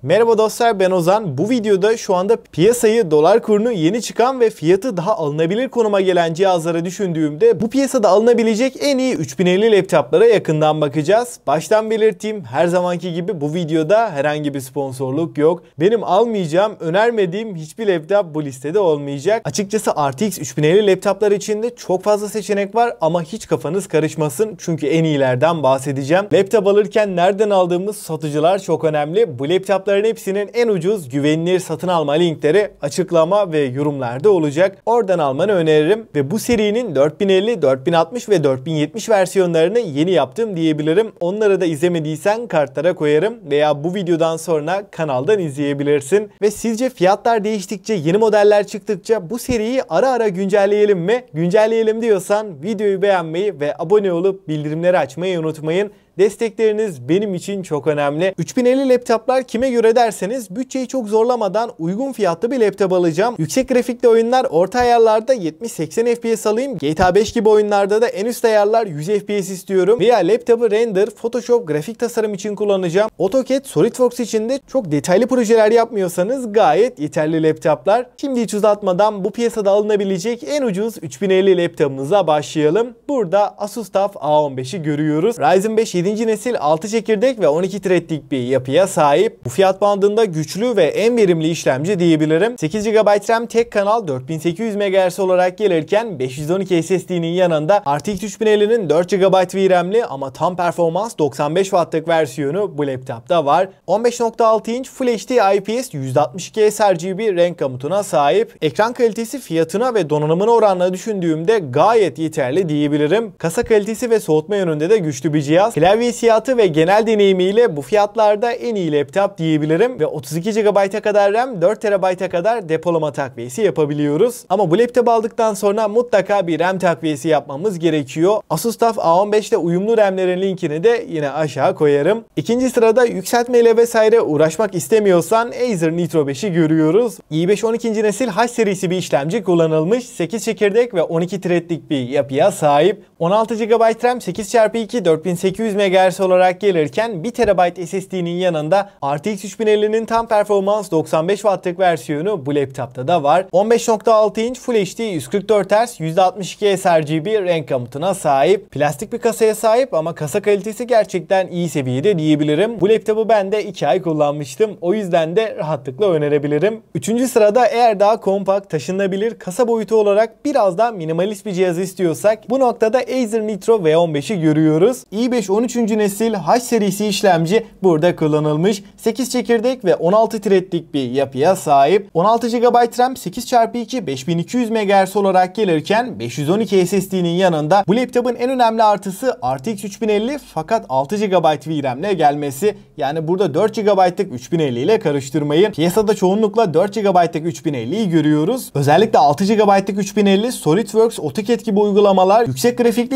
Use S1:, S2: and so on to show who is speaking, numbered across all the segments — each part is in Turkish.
S1: Merhaba dostlar, ben Ozan. Bu videoda şu anda piyasayı, dolar kurunu, yeni çıkan ve fiyatı daha alınabilir konuma gelen cihazlara düşündüğümde bu piyasada alınabilecek en iyi 3050 laptoplara yakından bakacağız. Baştan belirteyim, her zamanki gibi bu videoda herhangi bir sponsorluk yok. Benim almayacağım, önermediğim hiçbir laptop bu listede olmayacak. Açıkçası RTX 3050 laptoplar içinde çok fazla seçenek var ama hiç kafanız karışmasın çünkü en iyilerden bahsedeceğim. Laptop alırken nereden aldığımız satıcılar çok önemli. Bu laptoplar hepsinin en ucuz, güvenilir satın alma linkleri açıklama ve yorumlarda olacak. Oradan almanı öneririm ve bu serinin 4050, 4060 ve 4070 versiyonlarını yeni yaptım diyebilirim. Onları da izlemediysen kartlara koyarım veya bu videodan sonra kanaldan izleyebilirsin. Ve sizce fiyatlar değiştikçe, yeni modeller çıktıkça bu seriyi ara ara güncelleyelim mi? Güncelleyelim diyorsan videoyu beğenmeyi ve abone olup bildirimleri açmayı unutmayın. Destekleriniz benim için çok önemli. 3050 laptoplar kime göre derseniz bütçeyi çok zorlamadan uygun fiyatlı bir laptop alacağım. Yüksek grafikli oyunlar orta ayarlarda 70-80 FPS alayım. GTA 5 gibi oyunlarda da en üst ayarlar 100 FPS istiyorum. Veya laptopu render, Photoshop, grafik tasarım için kullanacağım. AutoCAD, SolidWorks için de çok detaylı projeler yapmıyorsanız gayet yeterli laptoplar. Şimdi hiç uzatmadan bu piyasada alınabilecek en ucuz 3050 laptopumuza başlayalım. Burada Asus TUF A15'i görüyoruz. Ryzen 5 7. nesil 6 çekirdek ve 12 threadlik bir yapıya sahip. Bu fiyat bandında güçlü ve en verimli işlemci diyebilirim. 8 GB RAM tek kanal 4800 MHz olarak gelirken 512 SSD'nin yanında RTX 3050'nin 4 GB VRAM'li ama tam performans 95 Watt'lık versiyonu bu laptopta var. 15.6 inç Full HD IPS 162 sRGB renk gamutuna sahip. Ekran kalitesi fiyatına ve donanımına oranla düşündüğümde gayet yeterli diyebilirim. Kasa kalitesi ve soğutma yönünde de güçlü bir cihaz. Klavye hissiyatı ve genel deneyimiyle bu fiyatlarda en iyi laptop diyebilirim ve 32 GB'a kadar RAM, 4 TB'a kadar depolama takviyesi yapabiliyoruz. Ama bu laptop aldıktan sonra mutlaka bir RAM takviyesi yapmamız gerekiyor. Asus TUF A15 ile uyumlu RAM'lerin linkini de yine aşağı koyarım. İkinci sırada yükseltmeyle vesaire uğraşmak istemiyorsan Acer Nitro 5'i görüyoruz. i5 12. nesil H serisi bir işlemci kullanılmış. 8 çekirdek ve 12 threadlik bir yapıya sahip. 16 GB RAM 8x2 4800 MHz olarak gelirken 1 TB SSD'nin yanında RTX 3050'nin tam performans 95 Watt'lık versiyonu bu laptopta da var. 15.6 inç Full HD 144 Hz %62 sRGB renk gamutuna sahip. Plastik bir kasaya sahip ama kasa kalitesi gerçekten iyi seviyede diyebilirim. Bu laptopu ben de 2 ay kullanmıştım. O yüzden de rahatlıkla önerebilirim. 3. sırada eğer daha kompakt, taşınabilir, kasa boyutu olarak biraz daha minimalist bir cihaz istiyorsak bu noktada Acer Nitro V15'i görüyoruz. i5 13. nesil H serisi işlemci burada kullanılmış. 8 çekirdek ve 16 threadlik bir yapıya sahip. 16 GB RAM 8x2 5200 MHz olarak gelirken 512 SSD'nin yanında bu laptopun en önemli artısı RTX 3050 fakat 6 GB VRAM ile gelmesi. Yani burada 4 GB'lık 3050 ile karıştırmayın. Piyasada çoğunlukla 4 GB'lık 3050'yi görüyoruz. Özellikle 6 GB'lık 3050 SolidWorks, AutoCAD gibi uygulamalar yüksek grafikli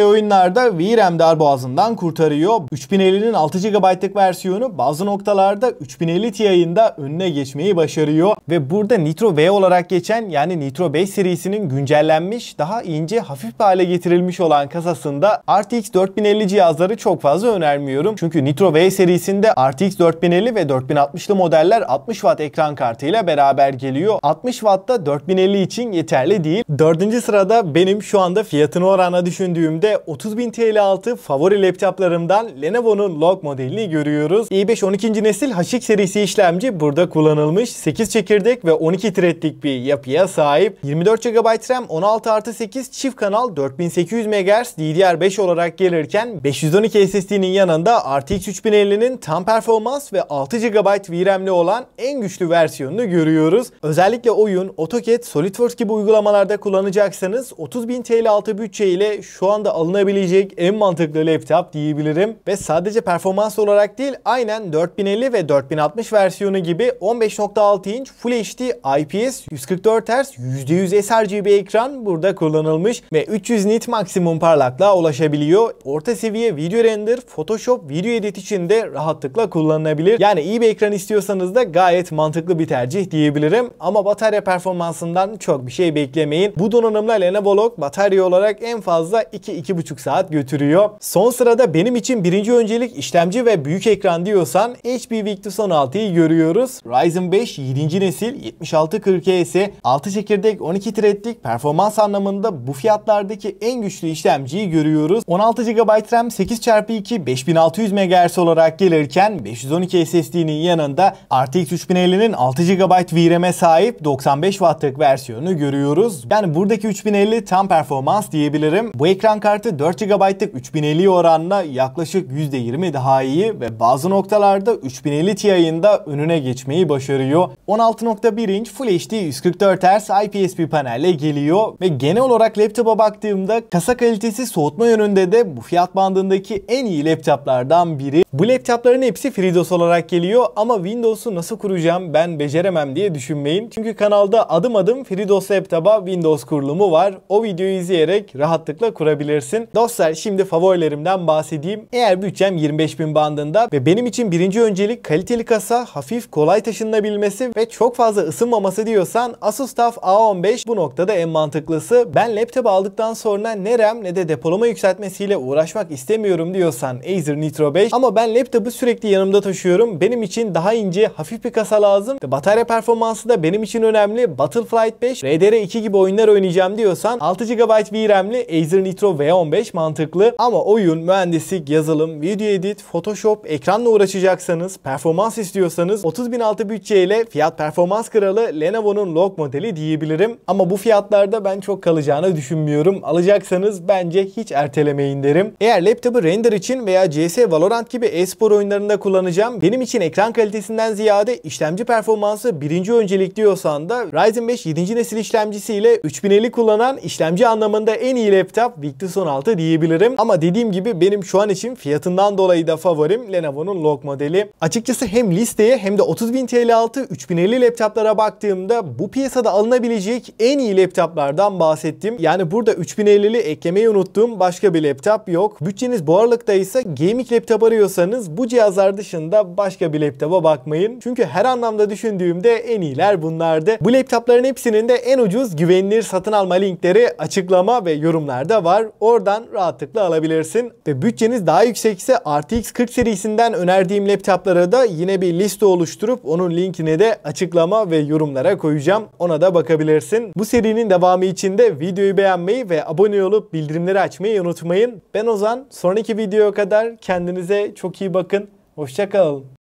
S1: AAA oyunlarda VRAM darboğazından kurtarıyor. 3050'nin 6 GB'lık versiyonu bazı noktalarda 3050 Ti'nin de önüne geçmeyi başarıyor. Ve burada Nitro V olarak geçen yani Nitro 5 serisinin güncellenmiş, daha ince, hafif bir hale getirilmiş olan kasasında RTX 4050 cihazları çok fazla önermiyorum. Çünkü Nitro V serisinde RTX 4050 ve 4060'lı modeller 60 Watt ekran kartıyla beraber geliyor. 60 Watt da 4050 için yeterli değil. 4. sırada benim şu anda fiyatını oranla düşündüğümde 30.000 TL altı favori laptoplarımdan Lenovo'nun Log modelini görüyoruz. i5 12. nesil HX serisi işlemci burada kullanılmış. 8 çekirdek ve 12 threadlik bir yapıya sahip. 24 GB RAM 16+8 çift kanal 4800 MHz DDR5 olarak gelirken 512 SSD'nin yanında RTX 3050'nin tam performans ve 6 GB VRAM'li olan en güçlü versiyonunu görüyoruz. Özellikle oyun, AutoCAD, SolidWorks gibi uygulamalarda kullanacaksanız 30.000 TL altı bütçe ile şu anda alınabilecek en mantıklı laptop diyebilirim. Ve sadece performans olarak değil, aynen 4050 ve 4060 versiyonu gibi 15.6 inç Full HD IPS 144 Hz %100 sRGB ekran burada kullanılmış ve 300 nit maksimum parlaklığa ulaşabiliyor. Orta seviye video render, Photoshop, video edit için de rahatlıkla kullanılabilir. Yani iyi bir ekran istiyorsanız da gayet mantıklı bir tercih diyebilirim. Ama batarya performansından çok bir şey beklemeyin. Bu donanımla Lenovo Log batarya olarak en fazla 2-2,5 saat götürüyor. Son sırada videoda benim için birinci öncelik işlemci ve büyük ekran diyorsan HP Victus 16'yı görüyoruz. Ryzen 5 7. nesil 7640H'si 6 çekirdek 12 threadlik performans anlamında bu fiyatlardaki en güçlü işlemciyi görüyoruz. 16 GB RAM 8x2 5600 MHz olarak gelirken 512 SSD'nin yanında RTX 3050'nin 6 GB VRAM'e sahip 95 Watt'lık versiyonu görüyoruz. Yani buradaki 3050 tam performans diyebilirim. Bu ekran kartı 4 GB'lık 3050 oranla yaklaşık %20 daha iyi ve bazı noktalarda 3050 Ti'nin de önüne geçmeyi başarıyor. 16.1 inç Full HD 144 Hz IPS bir panelle geliyor ve genel olarak laptopa baktığımda kasa kalitesi soğutma yönünde de bu fiyat bandındaki en iyi laptoplardan biri. Bu laptopların hepsi FreeDOS olarak geliyor ama Windows'u nasıl kuracağım ben beceremem diye düşünmeyin. Çünkü kanalda adım adım FreeDOS laptopa Windows kurulumu var. O videoyu izleyerek rahatlıkla kurabilirsin. Dostlar şimdi favorilerimden bahsedeyim. Eğer bütçem 25.000 bandında ve benim için birinci öncelik kaliteli kasa, hafif kolay taşınabilmesi ve çok fazla ısınmaması diyorsan Asus TUF A15 bu noktada en mantıklısı. Ben laptop aldıktan sonra ne RAM ne de depolama yükseltmesiyle uğraşmak istemiyorum diyorsan Acer Nitro 5 ama ben laptopu sürekli yanımda taşıyorum. Benim için daha ince, hafif bir kasa lazım ve batarya performansı da benim için önemli. Battlefield 5, RDR2 gibi oyunlar oynayacağım diyorsan 6 GB VRAM'li Acer Nitro V15 mantıklı ama oyun, mühendislik, yazılım, video edit, Photoshop, ekranla uğraşacaksanız, performans istiyorsanız 30.000 altı bütçeyle fiyat performans kralı Lenovo'nun Log modeli diyebilirim. Ama bu fiyatlarda ben çok kalacağını düşünmüyorum. Alacaksanız bence hiç ertelemeyin derim. Eğer laptopu render için veya CS, Valorant gibi e-spor oyunlarında kullanacağım, benim için ekran kalitesinden ziyade işlemci performansı birinci öncelik diyorsan da Ryzen 5 7. nesil işlemcisiyle 3050 kullanan işlemci anlamında en iyi laptop Victus 16 diyebilirim. Ama dediğim gibi benim şu an için fiyatından dolayı da favorim Lenovo'nun Log modeli. Açıkçası hem listeye hem de 30.000 TL altı 3050 laptoplara baktığımda bu piyasada alınabilecek en iyi laptoplardan bahsettim. Yani burada 3050'li eklemeyi unuttuğum başka bir laptop yok. Bütçeniz bu aralıktaysa gaming laptop arıyorsanız bu cihazlar dışında başka bir laptopa bakmayın. Çünkü her anlamda düşündüğümde en iyiler bunlardı. Bu laptopların hepsinin de en ucuz güvenilir satın alma linkleri açıklama ve yorumlarda var. Oradan rahatlıkla alabilirsin. Ve bütçeniz daha yüksekse RTX 40 serisinden önerdiğim laptoplara da yine bir liste oluşturup onun linkini de açıklama ve yorumlara koyacağım. Ona da bakabilirsin. Bu serinin devamı için de videoyu beğenmeyi ve abone olup bildirimleri açmayı unutmayın. Ben Ozan. Sonraki videoya kadar kendinize çok iyi bakın. Hoşça kalın.